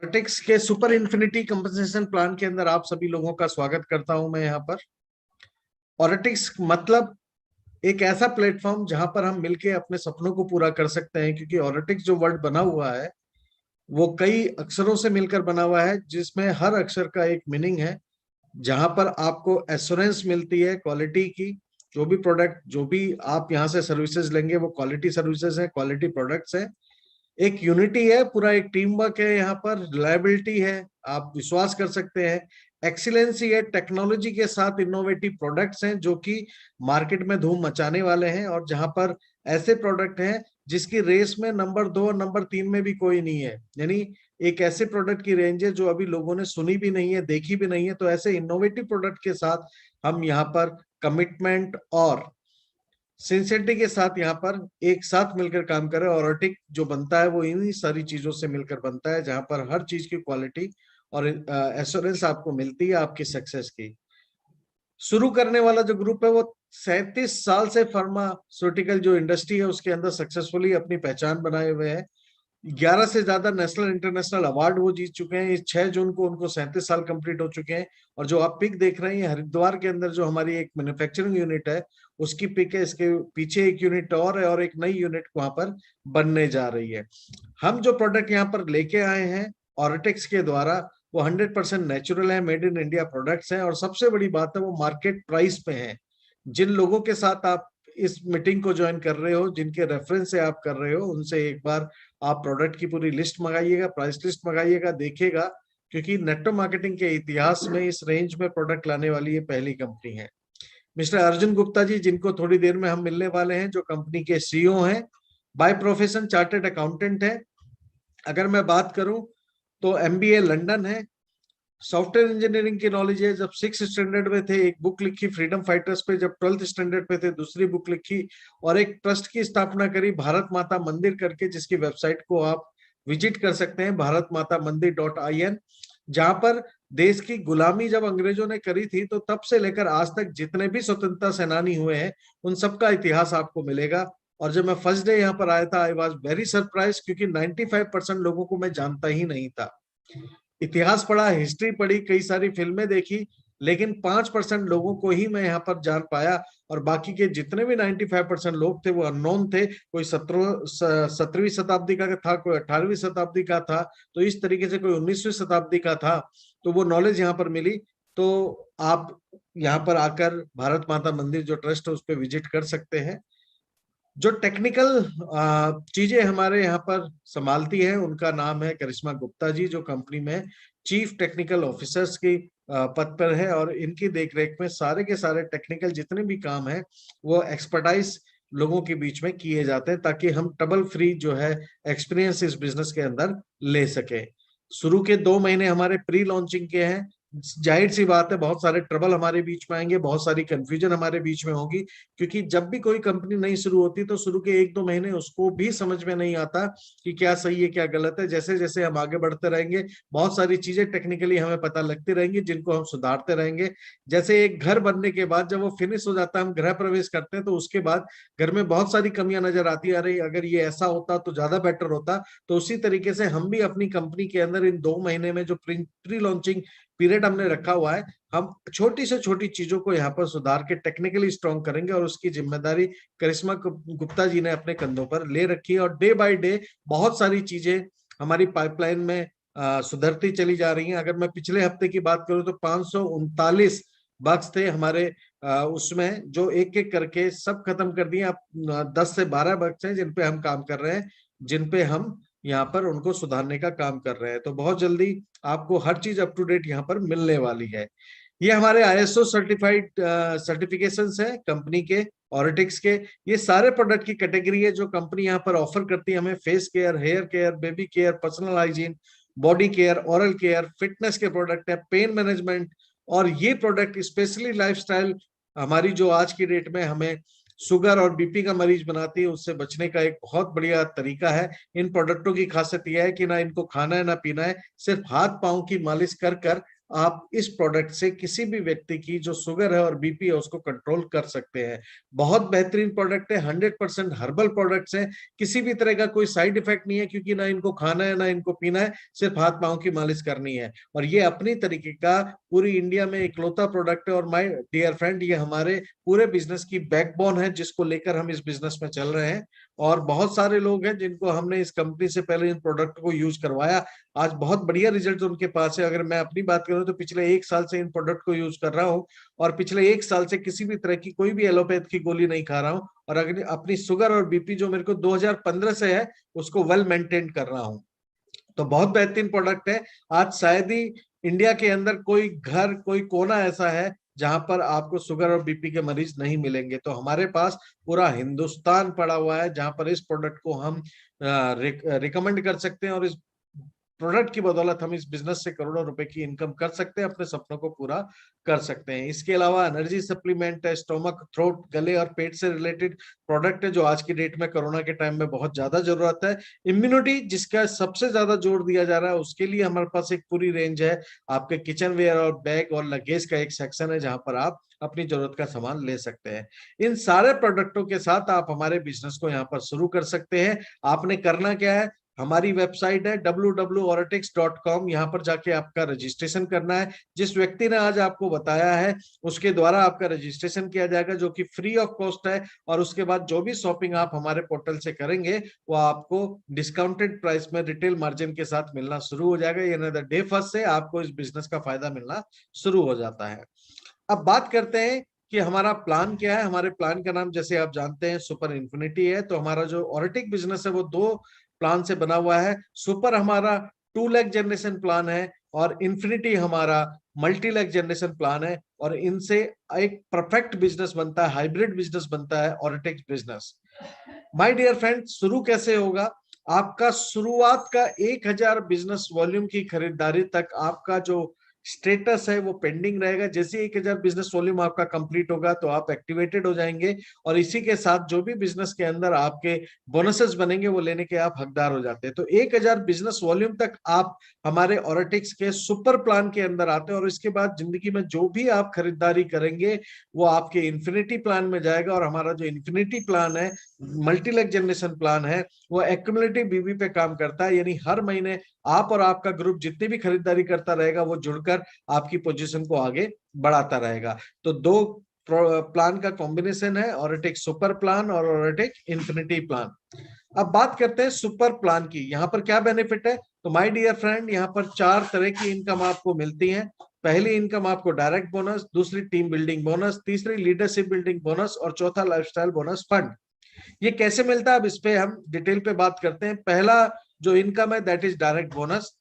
ऑर्टिक्स के super infinity compensation plan के अंदर आप सभी लोगों का स्वागत करता हूं मैं यहाँ पर। ऑर्टिक्स मतलब एक ऐसा प्लेटफॉर्म जहां पर हम मिलके अपने सपनों को पूरा कर सकते हैं, क्योंकि ऑर्टिक्स जो वर्ड बना हुआ है वो कई अक्षरों से मिलकर बना हुआ है, जिसमें हर अक्षर का एक मीनिंग है। जहां पर आपको एश्योरेंस मिलती है क्वालिटी की। जो भी प्रोडक्ट, जो भी आप यहाँ से सर्विसेज लेंगे वो क्वालिटी सर्विसेज है, क्वालिटी प्रोडक्ट्स है। एक यूनिटी है, पूरा एक टीम वर्क है, यहाँ पर रिलायबिलिटी है, आप विश्वास कर सकते हैं। एक्सीलेंसी है, टेक्नोलॉजी के साथ इनोवेटिव प्रोडक्ट्स हैं जो कि मार्केट में धूम मचाने वाले हैं, और जहां पर ऐसे प्रोडक्ट हैं जिसकी रेस में नंबर 2 और नंबर 3 में भी कोई नहीं है। यानी एक ऐसे प्रोडक्ट की रेंज है जो अभी लोगों ने सुनी भी नहीं है, देखी भी नहीं है। तो ऐसे इनोवेटिव प्रोडक्ट के साथ हम यहाँ पर कमिटमेंट और सिंसियरिटी के साथ यहाँ पर एक साथ मिलकर काम करें। और ऑर्टिक जो बनता है वो इन्हीं सारी चीजों से मिलकर बनता है, जहां पर हर चीज की क्वालिटी और एश्योरेंस आपको मिलती है आपकी सक्सेस की। शुरू करने वाला जो ग्रुप है वो 37 साल से फार्मास्यूटिकल जो इंडस्ट्री है उसके अंदर सक्सेसफुली अपनी पहचान बनाए हुए है। 11 से ज्यादा नेशनल इंटरनेशनल अवार्ड वो जीत चुके हैं। इस 6 जून को उनको 37 साल कंप्लीट हो चुके हैं। और जो आप पिक देख रहे हैं हरिद्वार के अंदर जो हमारी एक मैन्युफैक्चरिंग यूनिट है उसकी पिक है। इसके पीछे एक यूनिट और एक नई यूनिट वहां पर बनने जा रही है। हम जो प्रोडक्ट यहाँ पर लेके आए हैं ऑर्टिक्स के द्वारा वो 100% नेचुरल है, मेड इन इंडिया प्रोडक्ट्स हैं। और सबसे बड़ी बात है वो मार्केट प्राइस पे है। जिन लोगों के साथ आप इस मीटिंग को ज्वाइन कर रहे हो, जिनके रेफरेंस से आप कर रहे हो, उनसे एक बार आप प्रोडक्ट की पूरी लिस्ट मंगाइएगा, प्राइस लिस्ट मंगाइएगा, देखिएगा। क्योंकि नेटवर्क मार्केटिंग के इतिहास में इस रेंज में प्रोडक्ट लाने वाली ये पहली कंपनी है। मिस्टर अर्जुन गुप्ता जी, जिनको थोड़ी देर में हम मिलने वाले हैं, जो कंपनी के सीईओ हैं, बाय प्रोफेशन चार्टर्ड अकाउंटेंट है। अगर मैं बात करूं तो एमबीए लंदन है। सॉफ्टवेयर इंजीनियरिंग की नॉलेज है। जब 6 स्टैंडर्ड में थे एक बुक लिखी फ्रीडम फाइटर्स पे, जब 12th स्टैंडर्ड पे थे दूसरी बुक लिखी, और एक ट्रस्ट की स्थापना करी भारत माता मंदिर करके, जिसकी वेबसाइट को आप विजिट कर सकते हैं, bharatmatamandir.in। जहां पर देश की गुलामी जब अंग्रेजों ने करी थी तो तब से लेकर आज तक जितने भी स्वतंत्रता सेनानी हुए हैं उन सबका इतिहास आपको मिलेगा। और जब मैं फर्स्ट डे यहाँ पर आया था आई वॉज वेरी सरप्राइज, क्योंकि 95% लोगों को मैं जानता ही नहीं था। इतिहास पढ़ा, हिस्ट्री पढ़ी, कई सारी फिल्में देखी, लेकिन 5% लोगों को ही मैं यहाँ पर जान पाया। और बाकी के जितने भी 95% लोग थे वो अननोन थे। कोई 17वीं शताब्दी का था, कोई 18वीं शताब्दी का था, तो इस तरीके से कोई 19वीं शताब्दी का था। तो वो नॉलेज यहाँ पर मिली। तो आप यहाँ पर आकर भारत माता मंदिर जो ट्रस्ट है उस पर विजिट कर सकते हैं। जो टेक्निकल चीजें हमारे यहाँ पर संभालती है उनका नाम है करिश्मा गुप्ता जी, जो कंपनी में चीफ टेक्निकल ऑफिसर्स की पद पर है। और इनकी देखरेख में सारे के सारे टेक्निकल जितने भी काम है वो एक्सपर्टाइज लोगों के बीच में किए जाते हैं, ताकि हम ट्रबल फ्री जो है एक्सपीरियंस इस बिजनेस के अंदर ले सके। शुरू के 2 महीने हमारे प्री लॉन्चिंग के हैं। जाहिर सी बात है बहुत सारे ट्रबल हमारे बीच में आएंगे, बहुत सारी कंफ्यूजन हमारे बीच में होगी, क्योंकि जब भी कोई कंपनी नई शुरू होती है तो शुरू के 1-2 महीने उसको भी समझ में नहीं आता कि क्या सही है क्या गलत है। जैसे जैसे हम आगे बढ़ते रहेंगे बहुत सारी चीजें टेक्निकली हमें पता लगती रहेंगी, जिनको हम सुधारते रहेंगे। जैसे एक घर बनने के बाद जब वो फिनिश हो जाता है, हम गृह प्रवेश करते हैं, तो उसके बाद घर में बहुत सारी कमियां नजर आती है, अरे अगर ये ऐसा होता तो ज्यादा बेटर होता। तो उसी तरीके से हम भी अपनी कंपनी के अंदर इन 2 महीने में जो प्री लॉन्चिंग पीरियड हमने रखा हुआ है, हम छोटी से छोटी चीजों को यहाँ पर सुधार के टेक्निकली स्ट्रॉन्ग करेंगे। और उसकी जिम्मेदारी करिश्मा गुप्ता जी ने अपने कंधों पर ले रखी है। और डे बाय डे बहुत सारी चीजें हमारी पाइपलाइन में सुधरती चली जा रही हैं। अगर मैं पिछले हफ्ते की बात करूं तो 539 बग्स थे हमारे उसमें, जो एक एक करके सब खत्म कर दिए। अब 10 से 12 बग्स हैं जिन पे हम काम कर रहे हैं, जिन पे हम यहाँ पर उनको सुधारने का काम कर रहे हैं। तो बहुत जल्दी आपको हर चीज अप टू डेट यहाँ पर मिलने वाली है। ये हमारे आईएसओ सर्टिफाइड सर्टिफिकेशंस है कंपनी के, ऑर्टिक्स के। ये सारे प्रोडक्ट की कैटेगरी है जो कंपनी यहाँ पर ऑफर करती है हमें। Face care, hair care, baby care, personal hygiene, body care, oral care, fitness के प्रोडक्ट है, पेन मैनेजमेंट। और ये प्रोडक्ट स्पेशली लाइफस्टाइल, हमारी जो आज की डेट में हमें शुगर और बीपी का मरीज बनाती है, उससे बचने का एक बहुत बढ़िया तरीका है। इन प्रोडक्टों की खासियत यह है कि ना इनको खाना है ना पीना है, सिर्फ हाथ पांव की मालिश कर कर आप इस प्रोडक्ट से किसी भी व्यक्ति की जो शुगर है और बीपी है उसको कंट्रोल कर सकते हैं। बहुत बेहतरीन प्रोडक्ट है, 100% हर्बल प्रोडक्ट्स है, किसी भी तरह का कोई साइड इफेक्ट नहीं है, क्योंकि ना इनको खाना है ना इनको पीना है, सिर्फ हाथ पांव की मालिश करनी है। और ये अपनी तरीके का पूरी इंडिया में इकलौता प्रोडक्ट है। और माय डियर फ्रेंड, ये हमारे पूरे बिजनेस की बैकबोन है, जिसको लेकर हम इस बिजनेस में चल रहे हैं। और बहुत सारे लोग हैं जिनको हमने इस कंपनी से पहले इन प्रोडक्ट को यूज करवाया, आज बहुत बढ़िया रिजल्ट उनके पास है। अगर मैं अपनी बात करूं तो पिछले 1 साल से इन प्रोडक्ट को यूज कर रहा हूं, और पिछले 1 साल से किसी भी तरह की कोई भी एलोपैथ की गोली नहीं खा रहा हूं। और अगर अपनी शुगर और बीपी जो मेरे को 2015 से है उसको वेल मेंटेन कर रहा हूं। तो बहुत बेहतरीन प्रोडक्ट है। आज शायद ही इंडिया के अंदर कोई घर, कोई कोना ऐसा है जहां पर आपको शुगर और बीपी के मरीज नहीं मिलेंगे। तो हमारे पास पूरा हिंदुस्तान पड़ा हुआ है जहां पर इस प्रोडक्ट को हम रिकमेंड कर सकते हैं, और इस प्रोडक्ट की बदौलत हम इस बिजनेस से करोड़ों रुपए की इनकम कर सकते हैं, अपने सपनों को पूरा कर सकते हैं। इसके अलावा एनर्जी सप्लीमेंट है, स्टोमक, थ्रोट, गले और पेट से रिलेटेड प्रोडक्ट है, जो आज की डेट में कोरोना के टाइम में बहुत ज्यादा जरूरत है। इम्यूनिटी जिसका सबसे ज्यादा जोर दिया जा रहा है, उसके लिए हमारे पास एक पूरी रेंज है। आपके किचन वेयर और बैग और लगेज का एक सेक्शन है जहां पर आप अपनी जरूरत का सामान ले सकते हैं। इन सारे प्रोडक्टों के साथ आप हमारे बिजनेस को यहाँ पर शुरू कर सकते हैं। आपने करना क्या है, हमारी वेबसाइट है www.oratix.com, यहाँ पर जाके आपका रजिस्ट्रेशन करना है। जिस व्यक्ति ने आज आपको बताया है उसके द्वारा आपका रजिस्ट्रेशन किया जाएगा, जो कि फ्री ऑफ कॉस्ट है। और उसके बाद जो भी शॉपिंग आप हमारे पोर्टल से करेंगे वो आपको डिस्काउंटेड प्राइस में रिटेल मार्जिन के साथ मिलना शुरू हो जाएगा। यानी डे फर्स्ट से आपको इस बिजनेस का फायदा मिलना शुरू हो जाता है। अब बात करते हैं कि हमारा प्लान क्या है। हमारे प्लान का नाम जैसे आप जानते हैं सुपर इन्फिनिटी है। तो हमारा जो ऑरेटिक बिजनेस है वो 2 प्लान से बना हुआ है। सुपर हमारा 2 लाख जनरेशन प्लान है, और इन्फिनिटी हमारा मल्टी लाख जनरेशन प्लान है। और इनसे एक परफेक्ट बिजनेस बनता है, हाइब्रिड बिजनेस बनता है ऑरेटिक बिजनेस। माय डियर फ्रेंड, शुरू कैसे होगा? आपका शुरुआत का 1,000 बिजनेस वॉल्यूम की खरीदारी तक आपका जो स्टेटस है वो पेंडिंग रहेगा। जैसे 1,000 बिजनेस वॉल्यूम आपका कंप्लीट होगा तो आप एक्टिवेटेड हो जाएंगे, और इसी के साथ जो भी बिजनेस के अंदर आपके बोनसेस बनेंगे वो लेने के आप हकदार हो जाते हैं। तो 1,000 बिजनेस वॉल्यूम तक आप हमारे ऑरेटिक्स के सुपर प्लान के अंदर आते हैं, और इसके बाद जिंदगी में जो भी आप खरीदारी करेंगे वो आपके इन्फिनिटी प्लान में जाएगा। और हमारा जो इन्फिनिटी प्लान है, मल्टी लाख जनरेशन प्लान है, वो एक्यूमुलेटिव बीवी पे काम करता है। यानी हर महीने आप और आपका ग्रुप जितनी भी खरीदारी करता रहेगा वो जुड़कर आपकी पोजीशन को आगे बढ़ाता रहेगा। तो 2 प्लान का कॉम्बिनेशन है, ऑरेटिक सुपर प्लान और ऑरेटिक इन्फिनिटी प्लान। अब बात करते हैं सुपर प्लान की। यहाँ पर क्या बेनिफिट है? तो माय डियर फ्रेंड, यहाँ पर 4 तरह की इनकम आपको मिलती है। पहली इनकम आपको डायरेक्ट बोनस, दूसरी टीम बिल्डिंग बोनस, तीसरी लीडरशिप बिल्डिंग बोनस, और चौथा लाइफस्टाइल बोनस फंड। ये कैसे मिलता है, अब इस पे हम डिटेल पे बात करते हैं। पहला जो इनकम है दैट इज डायरेक्ट बोनस।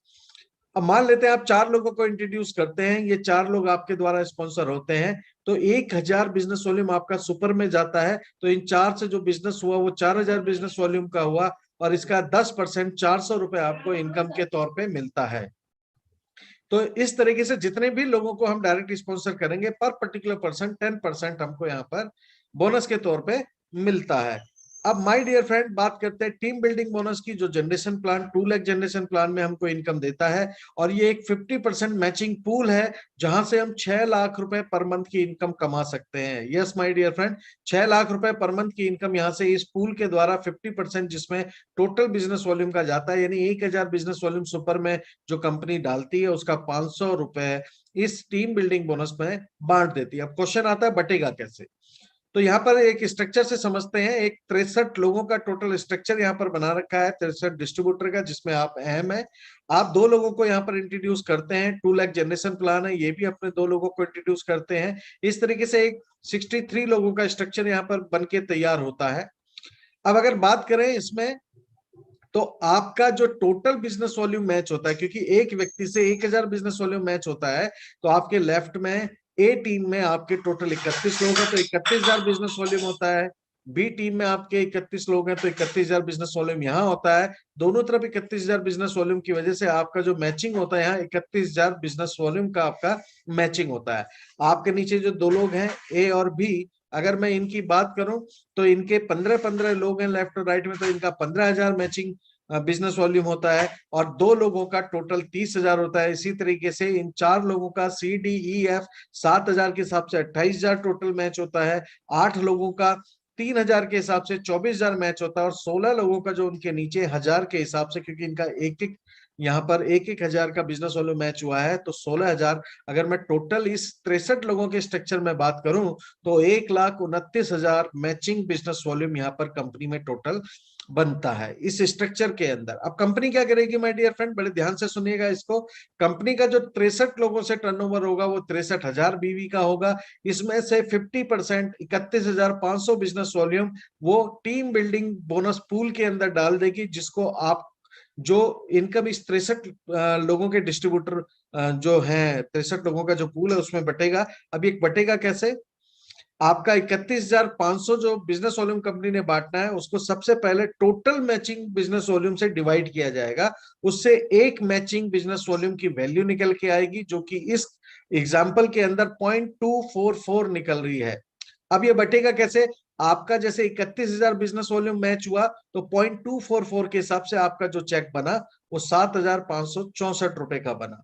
अब मान लेते हैं आप 4 लोगों को इंट्रोड्यूस करते हैं, ये 4 लोग आपके द्वारा स्पॉन्सर होते हैं, तो 1,000 बिजनेस वॉल्यूम आपका सुपर में जाता है। तो इन 4 से जो बिजनेस हुआ वो 4,000 बिजनेस वॉल्यूम का हुआ, और इसका 10% 400 रुपए आपको इनकम के तौर पे मिलता है। तो इस तरीके से जितने भी लोगों को हम डायरेक्ट स्पॉन्सर करेंगे, पर पर्टिकुलर पर्सन 10% हमको यहाँ पर बोनस के तौर पे मिलता है। अब माय डियर फ्रेंड, बात करते हैं टीम बिल्डिंग बोनस की, जो generation plan 2 lakh generation plan में हमको इनकम देता है। और ये एक 50% मैचिंग पूल है, जहां से हम 6 लाख रुपए पर मंथ की इनकम कमा सकते हैं। Yes my dear friend, 6 lakh रुपए पर मंथ की इनकम यहाँ से इस पूल के द्वारा 50%, जिसमें टोटल बिजनेस वॉल्यूम का जाता है, यानी 1,000 बिजनेस वॉल्यूम सुपर में जो कंपनी डालती है उसका 500 रुपए इस टीम बिल्डिंग बोनस में बांट देती है। अब क्वेश्चन आता है बटेगा कैसे? तो यहाँ पर एक स्ट्रक्चर से समझते हैं। एक 63 लोगों का टोटल स्ट्रक्चर यहाँ पर बना रखा है, 63 डिस्ट्रीब्यूटर का, जिसमें आप अहम है। आप 2 लोगों को यहाँ पर इंट्रोड्यूस करते हैं, 2 लाख जनरेशन प्लान है, ये भी अपने 2 लोगों को इंट्रोड्यूस करते हैं। इस तरीके से एक 63 लोगों का स्ट्रक्चर यहाँ पर बन के तैयार होता है। अब अगर बात करें इसमें, तो आपका जो टोटल बिजनेस वॉल्यूम मैच होता है, क्योंकि एक व्यक्ति से 1,000 बिजनेस वॉल्यूम मैच होता है, तो आपके लेफ्ट में ए टीम में आपके टोटल 31 लोग हैं तो 31,000 बिजनेस वॉल्यूम होता है। बी टीम में आपके 31 लोग हैं तो 31,000 बिजनेस वॉल्यूम यहाँ होता है। दोनों तरफ 31,000 बिजनेस वॉल्यूम की वजह से आपका जो मैचिंग होता है यहाँ 31,000 बिजनेस वॉल्यूम का आपका मैचिंग होता है। आपके नीचे जो 2 लोग हैं ए और बी, अगर मैं इनकी बात करूं तो इनके 15-15 लोग हैं लेफ्ट और राइट में, तो इनका 15,000 मैचिंग बिजनेस वॉल्यूम होता है और 2 लोगों का टोटल 30,000 होता है। इसी तरीके से इन 4 लोगों का CDEF 7,000 के हिसाब से 28,000 टोटल मैच होता है। 8 लोगों का 3,000 के हिसाब से 24,000 मैच होता है और 16 लोगों का जो उनके नीचे 1,000 के हिसाब से, क्योंकि इनका एक एक यहाँ पर एक हजार का बिजनेस वॉल्यूम मैच हुआ है, तो 16,000। अगर मैं टोटल इस 63 लोगों के स्ट्रक्चर में बात करूं तो 1,29,000 मैचिंग बिजनेस वॉल्यूम यहाँ पर कंपनी में टोटल बनता है इस स्ट्रक्चर के अंदर। अब कंपनी क्या करेगी माय डियर फ्रेंड, बड़े ध्यान से सुनिएगा इसको। कंपनी का जो 63 लोगों से टर्नओवर होगा वो 63,000 बीवी का होगा। इसमें से 50% 31,500 बिजनेस वॉल्यूम वो टीम बिल्डिंग बोनस पूल के अंदर डाल देगी, जिसको आप जो इनकम इस 63 लोगों के डिस्ट्रीब्यूटर जो है 63 लोगों का जो पूल है उसमें बटेगा। अब ये बटेगा कैसे? आपका 31,500 जो बिजनेस वॉल्यूम कंपनी ने बांटना है उसको सबसे पहले टोटल मैचिंग बिजनेस वॉल्यूम से डिवाइड किया जाएगा। उससे एक मैचिंग बिजनेस वॉल्यूम की वैल्यू निकल के आएगी, जो कि इस एग्जाम्पल के अंदर 0.244 निकल रही है। अब ये बटेगा कैसे? आपका जैसे 31,000 बिजनेस वॉल्यूम मैच हुआ तो 0.244 के हिसाब से आपका जो चेक बना वो 7,564 रुपए का बना।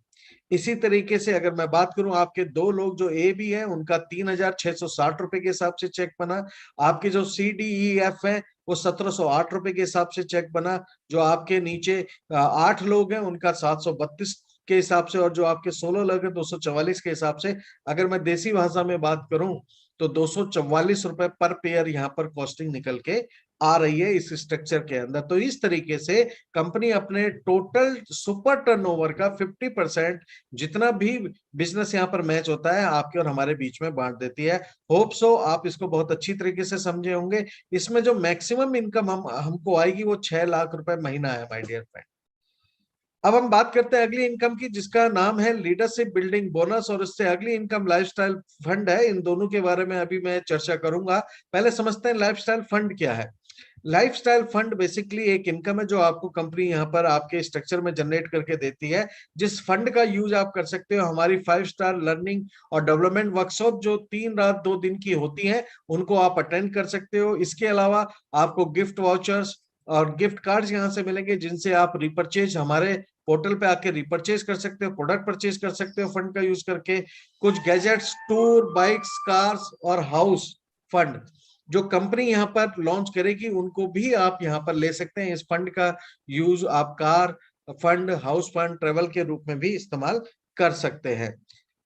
इसी तरीके से अगर मैं बात करूं, आपके 2 लोग जो ए बी है उनका 3,660 रुपए के हिसाब से चेक बना। आपके जो CDEF है वो 1,708 रुपए के हिसाब से चेक बना। जो आपके नीचे 8 लोग हैं उनका 732 के हिसाब से, और जो आपके 16 लोग हैं 244 के हिसाब से। अगर मैं देसी भाषा में बात करूं तो 244 रुपए पर पेयर यहाँ पर कॉस्टिंग निकल के आ रही है इस स्ट्रक्चर के अंदर। तो इस तरीके से कंपनी अपने टोटल सुपर टर्नओवर का 50% जितना भी बिजनेस यहाँ पर मैच होता है आपके और हमारे बीच में बांट देती है। होप सो आप इसको बहुत अच्छी तरीके से समझे होंगे। इसमें जो मैक्सिमम इनकम हमको आएगी वो 6 लाख रुपए महीना है माय डियर फ्रेंड। अब हम बात करते हैं अगली इनकम की, जिसका नाम है लीडरशिप बिल्डिंग बोनस, और उससे अगली इनकम लाइफस्टाइल फंड है। इन दोनों के बारे में अभी मैं चर्चा करूंगा। पहले समझते हैं लाइफस्टाइल फंड क्या है। लाइफस्टाइल फंड बेसिकली एक इनकम है जो आपको कंपनी यहाँ पर आपके स्ट्रक्चर में जनरेट करके देती है। जिस फंड का यूज आप कर सकते हो हमारी 5 स्टार लर्निंग और डेवलपमेंट वर्कशॉप जो 3 रात 2 दिन की होती हैं उनको आप अटेंड कर सकते हो। इसके अलावा आपको गिफ्ट वाउचर्स और गिफ्ट कार्ड्स यहाँ से मिलेंगे, जिनसे आप रिपर्चेज हमारे पोर्टल पे आके रिपर्चेज कर सकते हो, प्रोडक्ट परचेज कर सकते हो फंड का यूज करके। कुछ गैजेट्स, टूर, बाइक्स, कार्स और हाउस फंड जो कंपनी यहाँ पर लॉन्च करेगी उनको भी आप यहाँ पर ले सकते हैं। इस फंड का यूज आप car fund, house fund, travel के रूप में भी इस्तेमाल कर सकते हैं।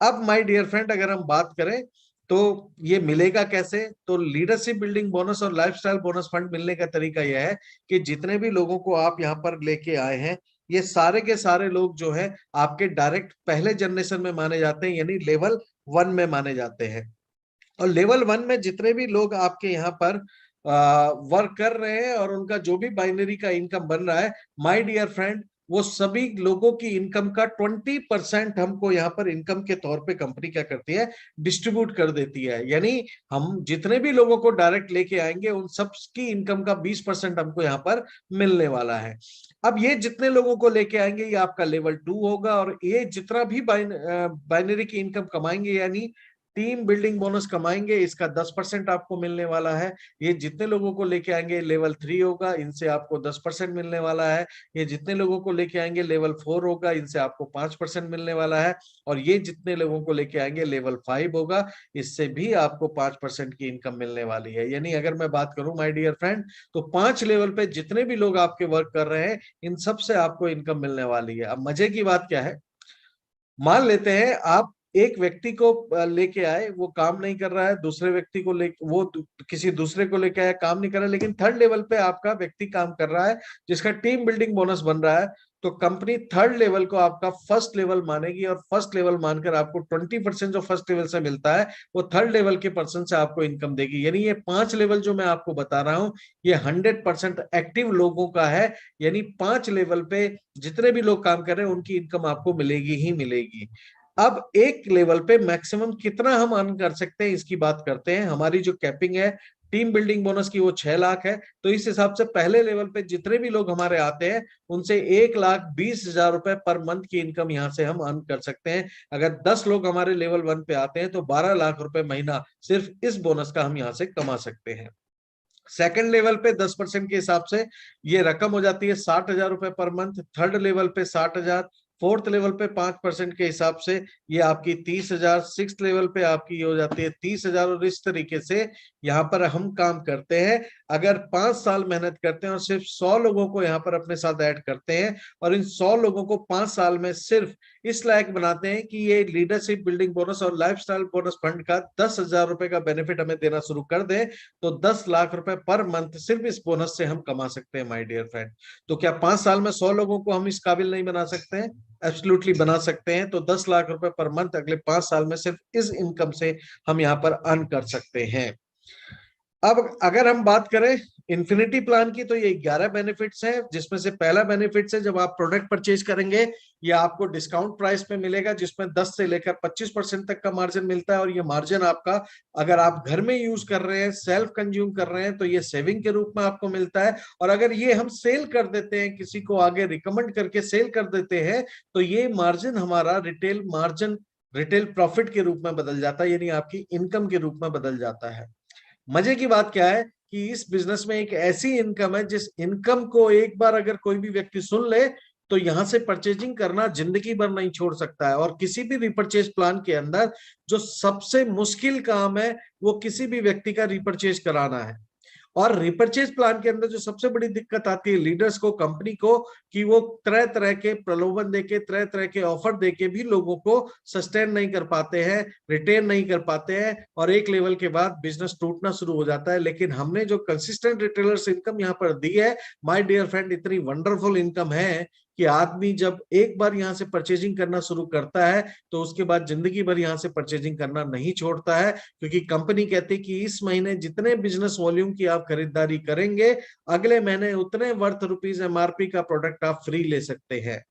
अब माय डियर फ्रेंड अगर हम बात करें तो ये मिलेगा कैसे, तो लीडरशिप बिल्डिंग बोनस और लाइफस्टाइल बोनस फंड मिलने का तरीका यह है कि जितने भी लोगों को आप यहाँ पर लेके आए हैं ये सारे के सारे लोग जो है आपके डायरेक्ट पहले जनरेशन में माने जाते हैं, यानी लेवल 1 में माने जाते हैं। और लेवल 1 में जितने भी लोग आपके यहाँ पर वर्क कर रहे हैं और उनका जो भी बाइनरी का इनकम बन रहा है माय डियर फ्रेंड, वो सभी लोगों की इनकम का 20% हमको यहाँ पर इनकम के तौर पे कंपनी क्या करती है, डिस्ट्रीब्यूट कर देती है। यानी हम जितने भी लोगों को डायरेक्ट लेके आएंगे उन सब की इनकम का 20% हमको यहाँ पर मिलने वाला है। अब ये जितने लोगों को लेके आएंगे ये आपका लेवल 2 होगा, और ये जितना भी बाइनरी की इनकम कमाएंगे यानी टीम बिल्डिंग बोनस कमाएंगे इसका 10% आपको मिलने वाला है। ये जितने लोगों को लेके आएंगे लेवल 3 होगा, इनसे आपको 10% मिलने वाला है। ये जितने लोगों को लेके आएंगे लेवल 4 होगा, इनसे आपको 5% मिलने वाला है। और ये जितने लोगों को लेके आएंगे लेवल 5 होगा, इससे भी आपको 5% की इनकम मिलने वाली है। यानी अगर मैं बात करूं माय डियर फ्रेंड तो 5 लेवल पे जितने भी लोग आपके वर्क कर रहे हैं इन सब से आपको इनकम मिलने वाली है। अब मजे की बात क्या है, मान लेते हैं आप एक व्यक्ति को लेके आए, वो काम नहीं कर रहा है, दूसरे व्यक्ति को लेके वो किसी दूसरे को लेके आया, काम नहीं कर रहा है, लेकिन थर्ड लेवल पे आपका व्यक्ति काम कर रहा है जिसका टीम बिल्डिंग बोनस बन रहा है। तो कंपनी थर्ड लेवल को आपका फर्स्ट लेवल मानेगी और फर्स्ट लेवल मानकर आपको 20% जो फर्स्ट लेवल से मिलता है वो थर्ड लेवल के पर्सन से आपको इनकम देगी। यानी ये 5 लेवल जो मैं आपको बता रहा हूं ये 100% एक्टिव लोगों का है। यानी 5 लेवल पे जितने भी लोग काम कर रहे हैं उनकी इनकम आपको मिलेगी ही मिलेगी। अब एक लेवल पे मैक्सिमम कितना हम अर्न कर सकते हैं इसकी बात करते हैं। हमारी जो कैपिंग है टीम बिल्डिंग बोनस की वो 6 लाख है। तो इस हिसाब से पहले लेवल पे जितने भी लोग हमारे आते हैं उनसे 1,20,000 रुपए पर मंथ की इनकम यहाँ से हम अर्न कर सकते हैं। अगर 10 लोग हमारे लेवल 1 पे आते हैं तो 12 लाख रुपए महीना सिर्फ इस बोनस का हम यहाँ से कमा सकते हैं। सेकंड लेवल पे 10% के हिसाब से ये रकम हो जाती है 60,000 रुपए पर मंथ। थर्ड लेवल पे 60,000। फोर्थ लेवल पे 5% के हिसाब से ये आपकी 30,000। सिक्स लेवल पे आपकी ये हो जाती है 30,000। और इस तरीके से यहाँ पर हम काम करते हैं। अगर 5 साल मेहनत करते हैं और सिर्फ 100 लोगों को यहाँ पर अपने साथ ऐड करते हैं और इन 100 लोगों को 5 साल में सिर्फ इस लायक बनाते हैं कि ये लीडरशिप बिल्डिंग बोनस और लाइफस्टाइल बोनस फंड का 10,000 रुपए का बेनिफिट हमें देना शुरू कर दें, तो 10 लाख रुपए पर मंथ सिर्फ इस बोनस से हम कमा सकते हैं माय डियर फ्रेंड। तो क्या 5 साल में 100 लोगों को हम इस काबिल नहीं बना सकते हैं? एब्सोल्युटली बना सकते हैं। तो 10 लाख रुपए पर मंथ अगले 5 साल में सिर्फ इस इनकम से हम यहाँ पर अर्न कर सकते हैं। अब अगर हम बात करें इन्फिनिटी प्लान की, तो ये 11 बेनिफिट्स हैं, जिसमें से पहला बेनिफिट है जब आप प्रोडक्ट परचेज करेंगे या आपको डिस्काउंट प्राइस पे मिलेगा, जिसमें 10 से लेकर 25% तक का मार्जिन मिलता है। और ये मार्जिन आपका अगर आप घर में यूज कर रहे हैं, सेल्फ कंज्यूम कर रहे हैं, तो ये सेविंग के रूप में आपको मिलता है। और अगर ये हम सेल कर देते हैं, किसी को आगे रिकमेंड करके सेल कर देते हैं, तो ये मार्जिन हमारा रिटेल मार्जिन, रिटेल प्रॉफिट के रूप में बदल जाता है, यानी आपकी इनकम के रूप में बदल जाता है। मजे की बात क्या है कि इस बिजनेस में एक ऐसी इनकम है जिस इनकम को एक बार अगर कोई भी व्यक्ति सुन ले तो यहां से परचेजिंग करना जिंदगी भर नहीं छोड़ सकता है। और किसी भी रिपर्चेज प्लान के अंदर जो सबसे मुश्किल काम है वो किसी भी व्यक्ति का रिपर्चेज कराना है। और रिपर्चेज प्लान के अंदर जो सबसे बड़ी दिक्कत आती है लीडर्स को, कंपनी को, कि वो तरह तरह के प्रलोभन देके, तरह तरह के ऑफर देके भी लोगों को सस्टेन नहीं कर पाते हैं, रिटेन नहीं कर पाते हैं, और एक लेवल के बाद बिजनेस टूटना शुरू हो जाता है। लेकिन हमने जो कंसिस्टेंट रिटेलर्स इनकम यहाँ पर दी है माय डियर फ्रेंड, इतनी वंडरफुल इनकम है कि आदमी जब एक बार यहां से परचेजिंग करना शुरू करता है तो उसके बाद जिंदगी भर यहां से परचेजिंग करना नहीं छोड़ता है। क्योंकि कंपनी कहती है कि इस महीने जितने बिजनेस वॉल्यूम की आप खरीदारी करेंगे, अगले महीने उतने वर्थ रुपीज एमआरपी का प्रोडक्ट आप फ्री ले सकते हैं।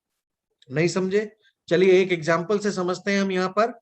नहीं समझे? चलिए एक एग्जांपल से समझते हैं हम। यहाँ पर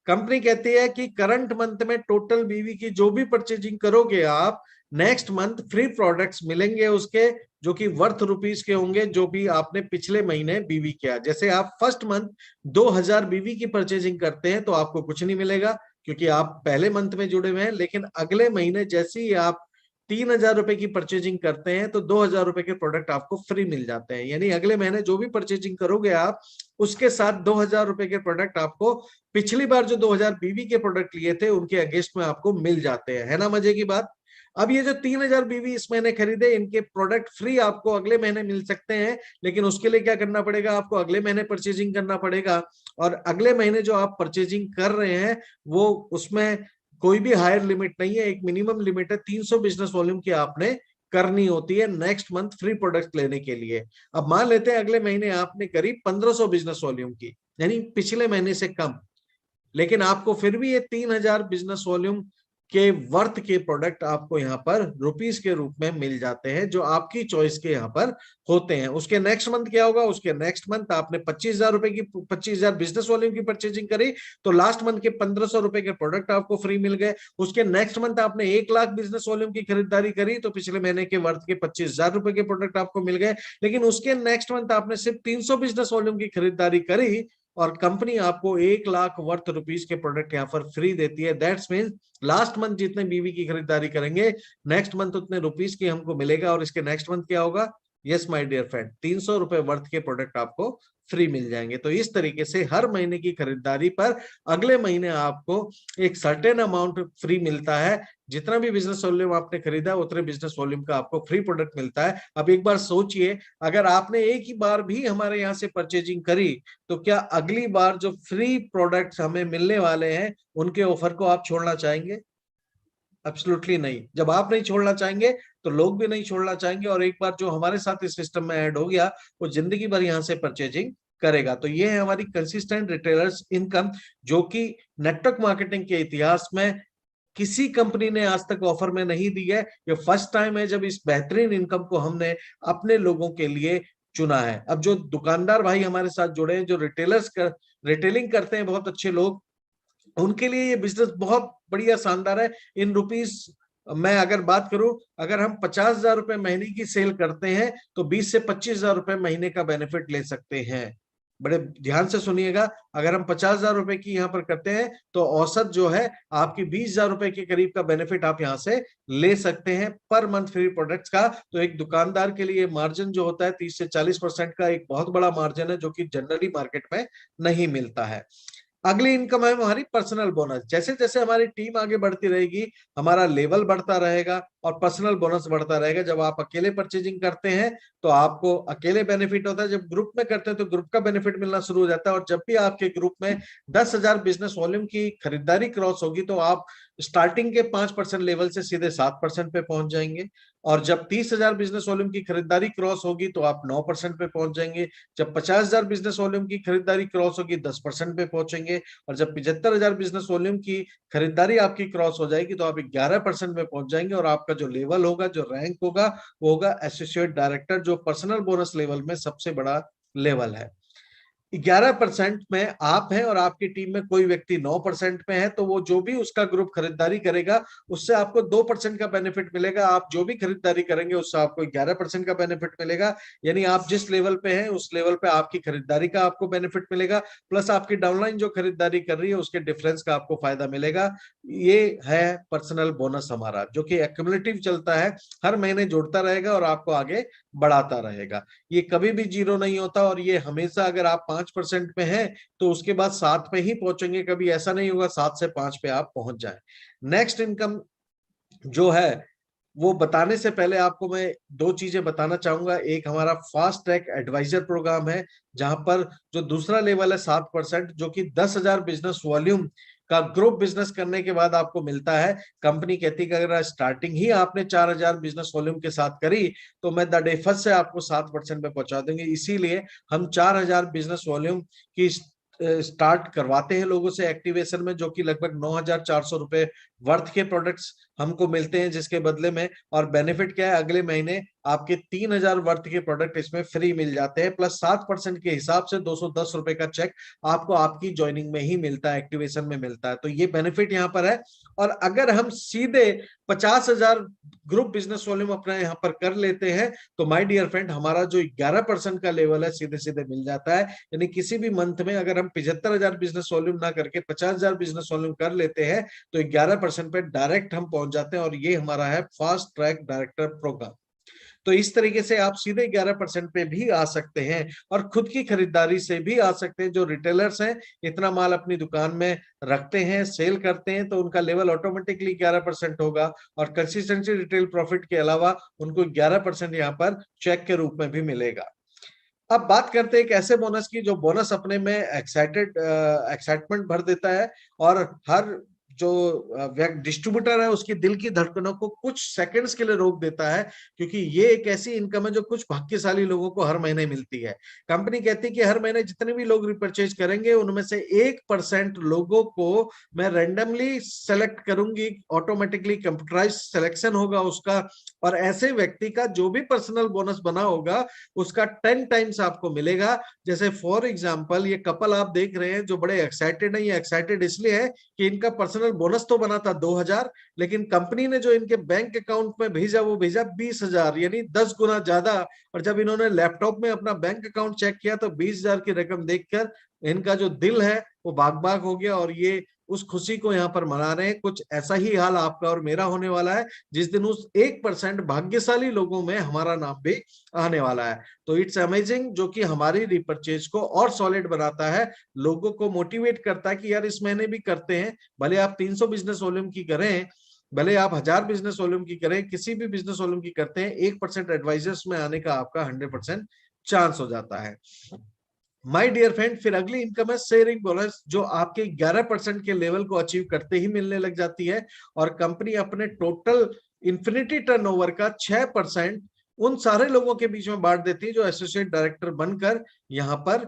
कंपनी कहती है कि करंट मंथ में टोटल बीवी की जो भी परचेजिंग करोगे आप, नेक्स्ट मंथ फ्री प्रोडक्ट्स मिलेंगे उसके, जो कि वर्थ रुपीज के होंगे, जो भी आपने पिछले महीने बीवी किया। जैसे आप फर्स्ट मंथ 2,000 बीवी की परचेजिंग करते हैं तो आपको कुछ नहीं मिलेगा क्योंकि आप पहले मंथ में जुड़े हुए हैं। लेकिन अगले महीने जैसे ही आप 3,000 रुपए की परचेजिंग करते हैं तो 2,000 रुपए के प्रोडक्ट आपको फ्री मिल जाते हैं। यानी अगले महीने जो भी परचेजिंग करोगे आप, उसके साथ 2,000 रुपए के प्रोडक्ट आपको पिछली बार जो 2,000 बीवी के प्रोडक्ट लिए थे उनके अगेंस्ट में आपको मिल जाते हैं। है ना मजे की बात? अब ये जो 3,000 बीवी इस महीने खरीदे, इनके प्रोडक्ट फ्री आपको अगले महीने मिल सकते हैं। लेकिन उसके लिए क्या करना पड़ेगा? आपको अगले महीने परचेजिंग करना पड़ेगा। और अगले महीने जो आप परचेजिंग कर रहे हैं वो, उसमें कोई भी हायर लिमिट नहीं है, एक मिनिमम लिमिट है 300 बिजनेस वॉल्यूम की आपने करनी होती है नेक्स्ट मंथ फ्री प्रोडक्ट लेने के लिए। अब मान लेते हैं अगले महीने आपने करीब 1,500 बिजनेस वॉल्यूम की, यानी पिछले महीने से कम, लेकिन आपको फिर भी ये 3,000 बिजनेस वॉल्यूम के वर्थ के प्रोडक्ट आपको यहाँ पर रुपीस के रूप में मिल जाते हैं, जो आपकी चॉइस के यहाँ पर होते हैं। उसके नेक्स्ट मंथ क्या होगा? उसके नेक्स्ट मंथ आपने 25,000 रुपए की, 25,000 बिजनेस वॉल्यूम की परचेजिंग करी तो लास्ट मंथ के 1,500 रुपए के प्रोडक्ट आपको फ्री मिल गए। उसके नेक्स्ट मंथ आपने 1,00,000 बिजनेस वॉल्यूम की खरीदारी करी तो पिछले महीने के वर्थ के 25,000 रुपए के प्रोडक्ट आपको मिल गए। लेकिन उसके नेक्स्ट मंथ आपने सिर्फ 300 बिजनेस वॉल्यूम की खरीदारी करी और कंपनी आपको 1,00,000 वर्थ रुपीस के प्रोडक्ट यहाँ पर फ्री देती है। दैट्स मीन लास्ट मंथ जितने बीवी की खरीदारी करेंगे, नेक्स्ट मंथ उतने रुपीस की हमको मिलेगा। और इसके नेक्स्ट मंथ क्या होगा? यस माय डियर फ्रेंड, 300 रुपए वर्थ के प्रोडक्ट आपको फ्री मिल जाएंगे। तो इस तरीके से हर महीने की खरीदारी पर अगले महीने आपको एक सर्टेन अमाउंट फ्री मिलता है। जितना भी बिजनेस वॉल्यूम आपने खरीदा उतने बिजनेस वॉल्यूम का आपको फ्री प्रोडक्ट मिलता है। अब एक बार सोचिए, अगर आपने एक ही बार भी हमारे यहाँ से परचेजिंग करी तो क्या अगली बार जो फ्री प्रोडक्ट्स हमें मिलने वाले हैं उनके ऑफर को आप छोड़ना चाहेंगे? एब्सोल्युटली नहीं। जब आप नहीं छोड़ना चाहेंगे तो लोग भी नहीं छोड़ना चाहेंगे। और एक बार जो हमारे साथ इस सिस्टम में ऐड हो गया वो जिंदगी भर यहाँ से परचेजिंग करेगा। तो ये है हमारी कंसिस्टेंट रिटेलर्स इनकम, जो कि नेटवर्क मार्केटिंग के इतिहास में किसी कंपनी ने आज तक ऑफर में नहीं दी है। ये फर्स्ट टाइम है जब इस बेहतरीन इनकम को हमने अपने लोगों के लिए चुना है। अब जो दुकानदार भाई हमारे साथ जुड़े हैं, जो रिटेलिंग करते हैं, बहुत अच्छे लोग, उनके लिए ये बिजनेस बहुत बढ़िया शानदार है। इन रुपीस मैं अगर बात करूं, अगर हम 50,000 रुपए महीने की सेल करते हैं तो 20 से 25,000 रुपए महीने का बेनिफिट ले सकते हैं। बड़े ध्यान से सुनिएगा, अगर हम 50,000 रुपए की यहाँ पर करते हैं तो औसत जो है आपकी 20,000 रुपए के करीब का बेनिफिट आप यहाँ से ले सकते हैं पर मंथ फ्री प्रोडक्ट्स का। तो एक दुकानदार के लिए मार्जिन जो होता है 30 से 40% का एक बहुत बड़ा मार्जिन है, जो कि जनरली मार्केट में नहीं मिलता है। अगली इनकम है हमारी पर्सनल बोनस। जैसे जैसे हमारी टीम आगे बढ़ती रहेगी, हमारा लेवल बढ़ता रहेगा और पर्सनल बोनस बढ़ता रहेगा। जब आप अकेले परचेजिंग करते हैं तो आपको अकेले बेनिफिट होता है, जब ग्रुप में करते हैं तो ग्रुप का बेनिफिट मिलना शुरू हो जाता है। और जब भी आपके ग्रुप में 10,000 बिजनेस वॉल्यूम की खरीदारी क्रॉस होगी तो आप स्टार्टिंग के 5% लेवल से सीधे 7% पे पहुंच जाएंगे। और जब 30,000 बिजनेस वॉल्यूम की खरीदारी क्रॉस होगी तो आप 9% पे पहुंच जाएंगे। जब 50,000 बिजनेस वॉल्यूम की खरीदारी क्रॉस होगी 10% पे पहुंचेंगे। और जब 75,000 बिजनेस वॉल्यूम की खरीदारी आपकी क्रॉस हो जाएगी तो आप 11% में पहुंच जाएंगे। और आपका जो लेवल होगा, जो रैंक होगा, वो होगा एसोसिएट डायरेक्टर, जो पर्सनल बोनस लेवल में सबसे बड़ा लेवल है। 11% में आप हैं और आपकी टीम में कोई व्यक्ति 9% में है, तो वो जो भी उसका ग्रुप खरीदारी करेगा उससे आपको 2% का बेनिफिट मिलेगा। आप जो भी खरीदारी करेंगे उससे आपको 11% का बेनिफिट मिलेगा। यानी आप जिस लेवल पे हैं उस लेवल पे आपकी खरीदारी का आपको बेनिफिट मिलेगा, प्लस आपकी डाउनलाइन जो खरीदारी कर रही है उसके डिफरेंस का आपको फायदा मिलेगा। ये है पर्सनल बोनस हमारा, जो कि एक्युमुलेटिव चलता है, हर महीने जोड़ता रहेगा और आपको आगे बढ़ाता रहेगा। ये कभी भी जीरो नहीं होता और ये हमेशा, अगर आप 5% पे हैं तो उसके बाद 7 पे ही पहुंचेंगे, कभी ऐसा नहीं होगा 7 से 5 पे आप पहुंच जाए। नेक्स्ट इनकम जो है वो बताने से पहले आपको मैं दो चीजें बताना चाहूंगा। एक हमारा फास्ट ट्रैक एडवाइजर प्रोग्राम है, जहां पर जो दूसरा लेवल है 7%, जो कि 10,000 बिजनेस वॉल्यूम का ग्रुप बिजनेस करने के बाद आपको मिलता है। कंपनी कहती है कि अगर स्टार्टिंग ही आपने 4,000 बिजनेस वॉल्यूम के साथ करी तो मैं द डे फर्स्ट से आपको 7% पे पहुंचा देंगे। इसीलिए हम 4,000 बिजनेस वॉल्यूम की स्टार्ट करवाते हैं लोगों से एक्टिवेशन में, जो कि लगभग 9,400 रुपए वर्थ के प्रोडक्ट्स हमको मिलते हैं, जिसके बदले में और बेनिफिट क्या है, अगले महीने आपके 3,000 वर्थ के प्रोडक्ट इसमें फ्री मिल जाते हैं, प्लस 7% के हिसाब से 210 रुपए का चेक आपको आपकी ज्वाइनिंग में ही मिलता है, एक्टिवेशन में मिलता है। तो ये बेनिफिट यहाँ पर है। और अगर हम सीधे 50,000 ग्रुप बिजनेस वॉल्यूम अपना यहाँ पर कर लेते हैं तो माय डियर फ्रेंड, हमारा जो 11% का लेवल है सीधे सीधे मिल जाता है। यानी किसी भी मंथ में अगर हम 75,000 बिजनेस वॉल्यूम ना करके 50,000 बिजनेस वॉल्यूम कर लेते हैं तो 11% पे डायरेक्ट हम पहुंच जाते हैं। और ये हमारा है फास्ट ट्रैक डायरेक्टर प्रोग्राम। तो इस तरीके से आप सीधे 11% पे भी आ सकते हैं और खुद की खरीदारी से भी आ सकते हैं। जो रिटेलर्स हैं, इतना माल अपनी दुकान में रखते हैं, सेल करते हैं, तो उनका लेवल ऑटोमेटिकली 11% होगा। और कंसिस्टेंसी रिटेल प्रॉफिट के अलावा उनको 11% यहाँ पर चेक के रूप में भी मिलेगा। अब बात करते हैं एक ऐसे बोनस की जो बोनस अपने में एक्साइटमेंट भर देता है और हर जो डिस्ट्रीब्यूटर है उसकी दिल की धड़कनों को कुछ सेकंड्स के लिए रोक देता है, क्योंकि ये एक ऐसी इनकम है जो कुछ भाग्यशाली लोगों को हर महीने मिलती है। कंपनी कहती है कि हर महीने जितने भी लोग रिपर्चेज करेंगे उनमें से 1% लोगों को मैं रैंडमली सेलेक्ट करूंगी, ऑटोमेटिकली कंप्यूटराइज सिलेक्शन होगा उसका, और ऐसे व्यक्ति का जो भी पर्सनल बोनस बना होगा उसका 10 टाइम्स आपको मिलेगा। जैसे फॉर एग्जांपल ये कपल आप देख रहे हैं जो बड़े एक्साइटेड है, ये एक्साइटेड इसलिए है कि इनका पर्सनल बोनस तो बना था 2,000, लेकिन कंपनी ने जो इनके बैंक अकाउंट में भेजा वो भेजा 20,000, यानी 10 गुना ज्यादा। और जब इन्होंने लैपटॉप में अपना बैंक अकाउंट चेक किया तो 20,000 की रकम देखकर इनका जो दिल है वो बाग बाग हो गया और ये उस खुशी को यहाँ पर मना रहे हैं। कुछ ऐसा ही हाल आपका और मेरा होने वाला है जिस दिन उस 1% भाग्यशाली लोगों में हमारा नाम भी आने वाला है। तो इट्स अमेजिंग, जो कि हमारी रिपर्चेज को और सॉलिड बनाता है, लोगों को मोटिवेट करता है कि यार इस महीने भी करते हैं। भले आप 300 बिजनेस वॉल्यूम की करें, भले आप 1,000 बिजनेस वॉल्यूम की करें, किसी भी बिजनेस वॉल्यूम की करते हैं, 1% एडवाइजर्स में आने का आपका 100% चांस हो जाता है। माय डियर फ्रेंड, फिर अगली इनकम है शेयरिंग बोनस, जो आपके 11% के लेवल को अचीव करते ही मिलने लग जाती है। और कंपनी अपने टोटल इन्फिनिटी टर्नओवर का 6% उन सारे लोगों के बीच में बांट देती है जो एसोसिएट डायरेक्टर बनकर यहाँ पर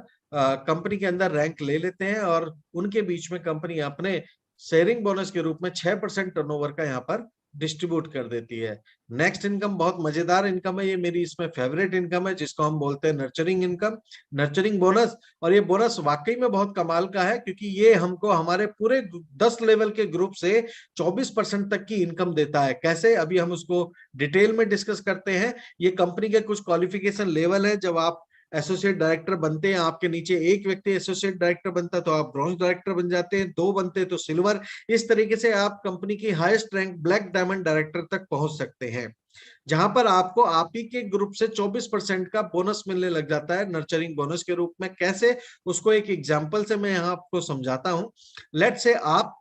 कंपनी के अंदर रैंक ले लेते हैं, और उनके बीच में कंपनी अपने शेयरिंग बोनस के रूप में 6% टर्नओवर का यहाँ पर डिस्ट्रीब्यूट कर देती है। नेक्स्ट इनकम बहुत मजेदार इनकम है, ये मेरी इसमें फेवरेट इनकम है, जिसको हम बोलते हैं नर्चरिंग इनकम, नर्चरिंग बोनस। और ये बोनस वाकई में बहुत कमाल का है, क्योंकि ये हमको हमारे पूरे 10 लेवल के ग्रुप से 24% तक की इनकम देता है। कैसे, अभी हम उसको डिटेल में डिस्कस करते हैं। ये कंपनी के कुछ क्वालिफिकेशन लेवल है। जब आप एसोसिएट डायरेक्टर बनते हैं, आपके नीचे एक व्यक्ति एसोसिएट डायरेक्टर बनता है तो आप ब्रॉन्ज डायरेक्टर बन जाते हैं, दो बनते हैं तो सिल्वर। इस तरीके से आप कंपनी की highest rank black diamond director तक पहुंच सकते हैं, जहां पर आपको आप ही के ग्रुप से 24% का बोनस मिलने लग जाता है नर्चरिंग बोनस के रूप में। कैसे, उसको एक एग्जांपल से मैं यहाँ आपको समझाता हूं। लेट्स से आप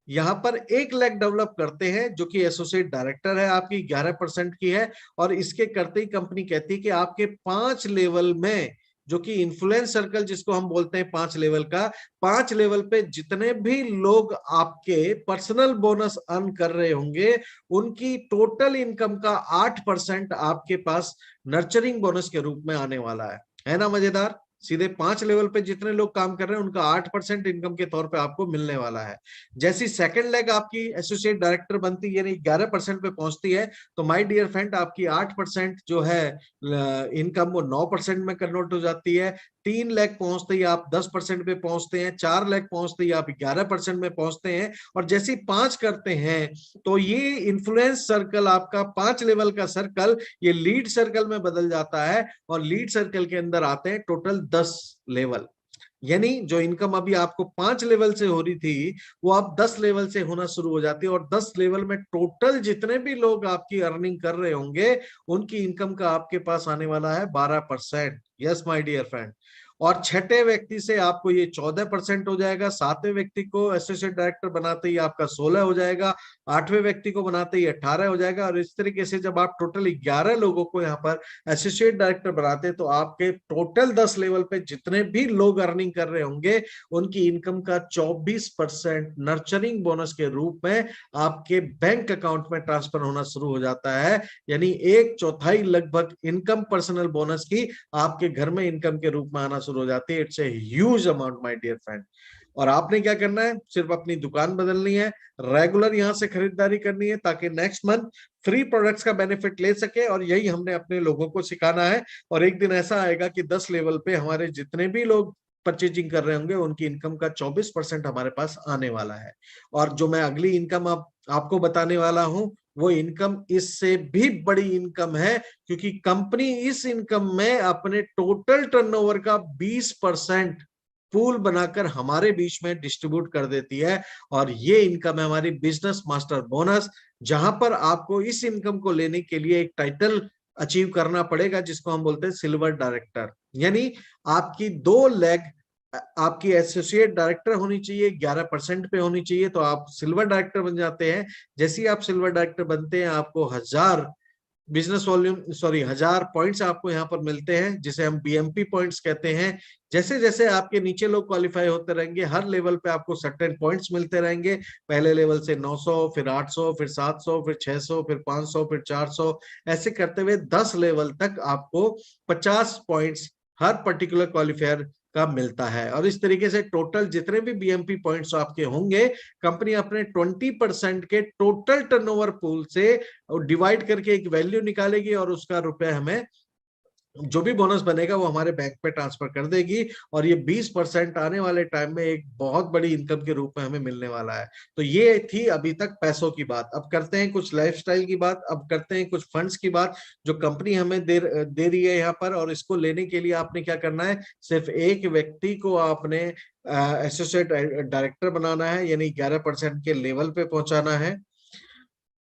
यहाँ पर 1 लाख डेवलप करते हैं, जो कि एसोसिएट डायरेक्टर है, आपकी 11% की है, और इसके करते ही कंपनी कहती है कि आपके 5 लेवल में, जो कि इन्फ्लुएंस सर्कल जिसको हम बोलते हैं 5 लेवल का, 5 लेवल पे जितने भी लोग आपके पर्सनल बोनस अर्न कर रहे होंगे, उनकी टोटल इनकम का 8% आपके पास नर्चरिंग बोनस के रूप में आने वाला है ना मजेदार। सीधे 5 लेवल पे जितने लोग काम कर रहे हैं उनका 8% इनकम के तौर पे आपको मिलने वाला है। जैसी सेकंड लेग आपकी एसोसिएट डायरेक्टर बनती यानी 11% पे पहुंचती है, तो माय डियर फ्रेंड आपकी 8% जो है इनकम वो 9% में कन्वर्ट हो जाती है। 3 लाख पहुंचते ही आप 10% पे पहुंचते हैं, 4 लाख पहुंचते ही आप 11% में पहुंचते हैं, और जैसे 5 करते हैं तो ये इन्फ्लुएंस सर्कल आपका 5 लेवल का सर्कल ये लीड सर्कल में बदल जाता है, और लीड सर्कल के अंदर आते हैं टोटल 10 लेवल। यानी जो इनकम अभी आपको 5 लेवल से हो रही थी वो आप 10 लेवल से होना शुरू हो जाती है, और 10 लेवल में टोटल जितने भी लोग आपकी अर्निंग कर रहे होंगे उनकी इनकम का आपके पास आने वाला है 12%। Yes my dear friend. और छठे व्यक्ति से आपको ये 14% हो जाएगा, सातवें व्यक्ति को एसोसिएट डायरेक्टर बनाते ही आपका 16 हो जाएगा, आठवें व्यक्ति को बनाते ही 18 हो जाएगा, और इस तरीके से जब आप टोटल 11 लोगों को यहाँ पर एसोसिएट डायरेक्टर बनाते हैं तो आपके टोटल 10 लेवल पे जितने भी लोग अर्निंग कर रहे होंगे उनकी इनकम का 24% नर्चरिंग बोनस के रूप में आपके बैंक अकाउंट में ट्रांसफर होना शुरू हो जाता है। यानी 1/4 लगभग इनकम पर्सनल बोनस की आपके घर में इनकम के रूप में आना शुरू हो जाती है। It's a huge amount my dear friend. और आपने क्या करना है, सिर्फ अपनी दुकान बदलनी है, रेगुलर यहां से खरीदारी करनी है, ताकि नेक्स्ट मंथ फ्री प्रोडक्ट्स का बेनिफिट ले सके, और यही हमने अपने लोगों को सिखाना है। और एक दिन ऐसा आएगा कि 10 लेवल पे हमारे जितने भी लोग परचेजिंग कर रहे होंगे उनकी इनकम का 24% हमारे पास आने वाला है। और जो मैं अगली इनकम आपको बताने वाला हूं वो इनकम इससे भी बड़ी इनकम है, क्योंकि कंपनी इस इनकम में अपने टोटल टर्नओवर का 20% पूल बनाकर हमारे बीच में डिस्ट्रीब्यूट कर देती है। और ये इनकम है हमारी बिजनेस मास्टर बोनस, जहां पर आपको इस इनकम को लेने के लिए एक टाइटल अचीव करना पड़ेगा जिसको हम बोलते हैं सिल्वर डायरेक्टर। यानी आपकी 2 लेग आपकी एसोसिएट डायरेक्टर होनी चाहिए, 11% पे होनी चाहिए, तो आप सिल्वर डायरेक्टर बन जाते हैं। जैसे ही आप सिल्वर डायरेक्टर बनते हैं आपको 1000 पॉइंट्स आपको यहाँ पर मिलते हैं, जिसे हम बीएमपी पॉइंट्स कहते हैं। जैसे जैसे आपके नीचे लोग क्वालिफाई होते रहेंगे हर लेवल पे आपको सर्टेन पॉइंट्स मिलते रहेंगे। पहले लेवल से 900, फिर 800, फिर 700, फिर 600, फिर 500, फिर 400, ऐसे करते हुए 10 लेवल तक आपको 50 पॉइंट्स हर पर्टिकुलर क्वालिफायर का मिलता है। और इस तरीके से टोटल जितने भी बीएमपी पॉइंट्स आपके होंगे, कंपनी अपने 20% के टोटल टर्नओवर पूल से डिवाइड करके एक वैल्यू निकालेगी, और उसका रुपए हमें जो भी बोनस बनेगा वो हमारे बैंक पे ट्रांसफर कर देगी। और ये 20% आने वाले टाइम में एक बहुत बड़ी इनकम के रूप में हमें मिलने वाला है। तो ये थी अभी तक पैसों की बात। अब करते हैं कुछ लाइफस्टाइल की बात, अब करते हैं कुछ फंड्स की बात जो कंपनी हमें दे रही है यहाँ पर। और इसको लेने के लिए आपने क्या करना है, सिर्फ एक व्यक्ति को आपने एसोसिएट डायरेक्टर बनाना है, यानी 11% के लेवल पे पहुंचाना है,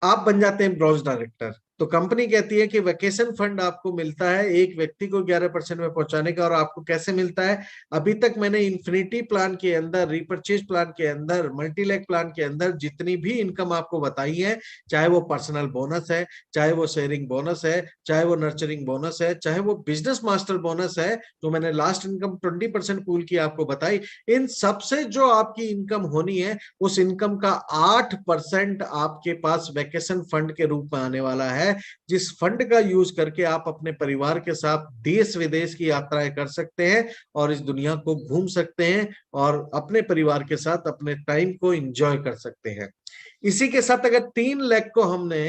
आप बन जाते हैं ब्रॉन्ज डायरेक्टर। तो कंपनी कहती है कि वेकेशन फंड आपको मिलता है एक व्यक्ति को 11% में पहुंचाने का। और आपको कैसे मिलता है, अभी तक मैंने इन्फिनिटी प्लान के अंदर, रिपर्चेज प्लान के अंदर, मल्टीलैक प्लान के अंदर जितनी भी इनकम आपको बताई है, चाहे वो पर्सनल बोनस है, चाहे वो शेयरिंग बोनस है, चाहे वो नर्चरिंग बोनस है, चाहे वो बिजनेस मास्टर बोनस है, तो मैंने लास्ट इनकम 20% पूल की आपको बताई, इन सबसे जो आपकी इनकम होनी है उस इनकम का 8% आपके पास वेकेशन फंड के रूप में आने वाला है, जिस फंड का यूज करके आप अपने परिवार के साथ देश विदेश की यात्राएं कर सकते हैं और इस दुनिया को घूम सकते हैं और अपने परिवार के साथ अपने टाइम को एंजॉय कर सकते हैं। इसी के साथ अगर 3 लाख को हमने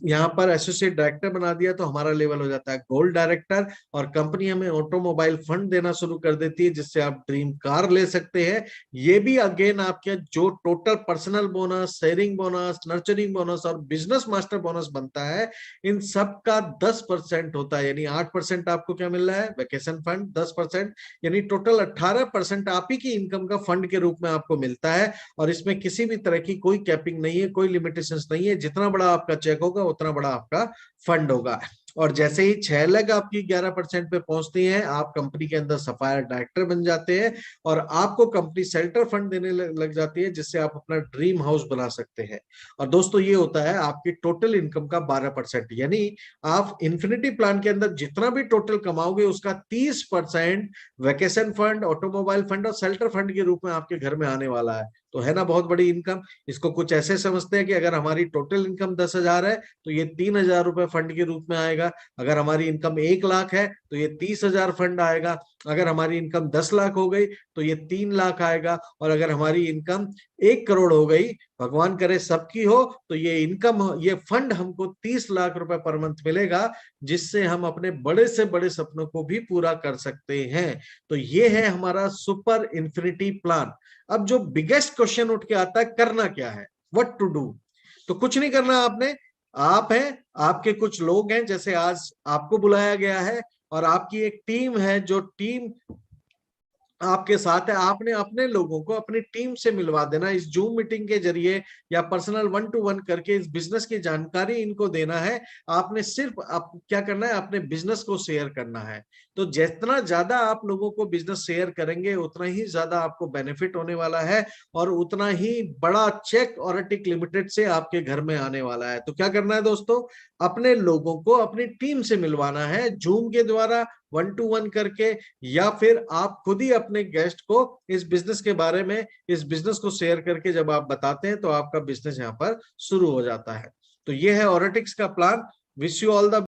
यहाँ पर एसोसिएट डायरेक्टर बना दिया तो हमारा लेवल हो जाता है गोल्ड डायरेक्टर, और कंपनी हमें ऑटोमोबाइल फंड देना शुरू कर देती है जिससे आप ड्रीम कार ले सकते हैं। ये भी अगेन आपके जो total personal bonus, sharing bonus, nurturing bonus और बिजनेस मास्टर बोनस बनता है, इन सब का 10% होता है। यानी 8% आपको क्या मिल रहा है, वेकेशन फंड 10%, यानी टोटल 18% आप ही की इनकम का फंड के रूप में आपको मिलता है। और इसमें किसी भी तरह की कोई कैपिंग नहीं है, कोई लिमिटेशंस नहीं है, जितना बड़ा आपका चेक होगा उतना बड़ा आपका फंड होगा। और जैसे ही 6 लाख आपकी 11% पे पहुंचती है, आप कंपनी के अंदर सफायर डायरेक्टर बन जाते हैं और आपको कंपनी शेल्टर फंड देने लग जाती है जिससे आप अपना ड्रीम हाउस बना सकते हैं। और दोस्तों ये होता है आपकी टोटल इनकम का 12%, यानी आप इन्फिनिटी प्लान के अंदर जितना भी टोटल कमाओगे उसका 30% वेकेशन फंड, ऑटोमोबाइल फंड और शेल्टर फंड के रूप में आपके घर में आने वाला है। तो है ना बहुत बड़ी इनकम। इसको कुछ ऐसे समझते हैं कि अगर हमारी टोटल इनकम 10,000 है तो ये 3,000 रुपए फंड के रूप में आएगा। अगर हमारी इनकम 1 लाख है तो ये 30,000 फंड आएगा। अगर हमारी इनकम 10 लाख हो गई तो ये 3 लाख आएगा। और अगर हमारी इनकम 1 करोड़ हो गई, भगवान करे सबकी हो, तो ये इनकम, ये फंड हमको 30 लाख रुपए पर मंथ मिलेगा, जिससे हम अपने बड़े से बड़े सपनों को भी पूरा कर सकते हैं। तो ये है हमारा सुपर इन्फिनिटी प्लान। अब जो बिगेस्ट क्वेश्चन उठ के आता है, करना क्या है, व्हाट टू डू। तो कुछ नहीं करना आपने, आप हैं, आपके कुछ लोग हैं, जैसे आज आपको बुलाया गया है और आपकी एक टीम है, जो टीम आपके साथ है, आपने अपने लोगों को अपनी टीम से मिलवा देना इस जूम मीटिंग के जरिए या पर्सनल 1-to-1 करके इस बिजनेस की जानकारी इनको देना है। आपने सिर्फ आप क्या करना है, अपने बिजनेस को शेयर करना है। तो जितना ज्यादा आप लोगों को बिजनेस शेयर करेंगे उतना ही ज्यादा आपको बेनिफिट होने वाला है और उतना ही बड़ा चेक ऑरेटिक लिमिटेड से आपके घर में आने वाला है। तो क्या करना है दोस्तों, अपने लोगों को अपनी टीम से मिलवाना है जूम के द्वारा 1-to-1 करके, या फिर आप खुद ही अपने गेस्ट को इस बिजनेस के बारे में, इस बिजनेस को शेयर करके जब आप बताते हैं तो आपका बिजनेस यहाँ पर शुरू हो जाता है। तो ये है ऑरेटिक्स का plan. Wish you all the